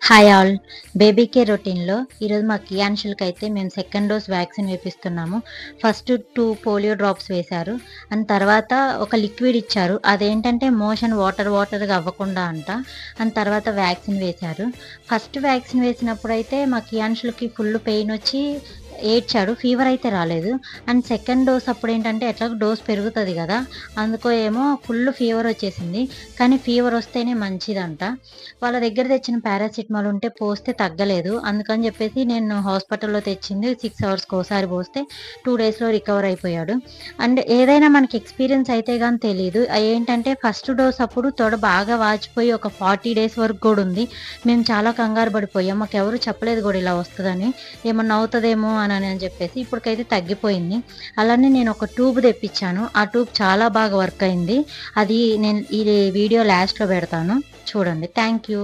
Hi all. Baby care రొటీన్‌లో ఈరోజు మా కియాన్షులకైతే మేము సెకండ్ డోస్ వ్యాక్సిన్ వేపిస్తున్నాము. ఫస్ట్ 2 పోలియో డ్రాప్స్ వేశారు. అండ్ తర్వాత ఒక లిక్విడ్ ఇచ్చారు. అదేంటంటే మోషన్ వాటర్‌గా అవ్వకుండా అంట. అండ్ తర్వాత వ్యాక్సిన్ వేశారు. ఫస్ట్ వ్యాక్సిన్ వేసినప్పుడైతే మా కియాన్షులకి ఫుల్ పెయినొచ్చి ఏడ్చాడు. ఫీవర్ అయితే రాలేదు. అండ్ సెకండ్ డోస్ అప్పుడేంటంటే ఎట్లాగో డోస్ పెరుగుతది గదా! అందుకో ఏమో ఫుల్ ఫీవరొచ్చేసింది. కానీ ఫీవరొస్తేనే మంచిదంట. వాళ్ళ దగ్గర తెచ్చిన పారాసిటమాల్ ఉంటే పోస్తే తగ్గలేదు. అందుకని జెప్పేసి నేను హాస్పిటల్‌లో తెచ్చింది 6 అవర్స్‌కోసారి పోస్తే 2 డేస్‌లో రికవర్ అయిపోయాడు. అండ్ ఏదైనా మనకి ఎక్స్‌పీరియన్స్ అయితే గాని తెలీదు. ఏంటంటే ఫస్ట్ డోస్ అప్పుడు తొడ బాగా వాచిపోయి ఒక 40 డేస్ వరకు గూడా ఉంది. మేము చాలా కంగారు పడిపోయాం. మాకెవరు చెప్పలేదు గూడా ఇలా వస్తదని. ఏమన్నా అవుతదేమో అని జెప్పేసి. ఇప్పటికైతే తగ్గిపోయింది. అలానే నేను ఒక ట్యూబ్ తెప్పిచ్చాను. ఆ ట్యూబ్ చాలా బాగా వర్క్ అయింది. అది నేను ఈ వీడియో లాస్ట్‌లో పెడతాను. చూడండి. Thank you.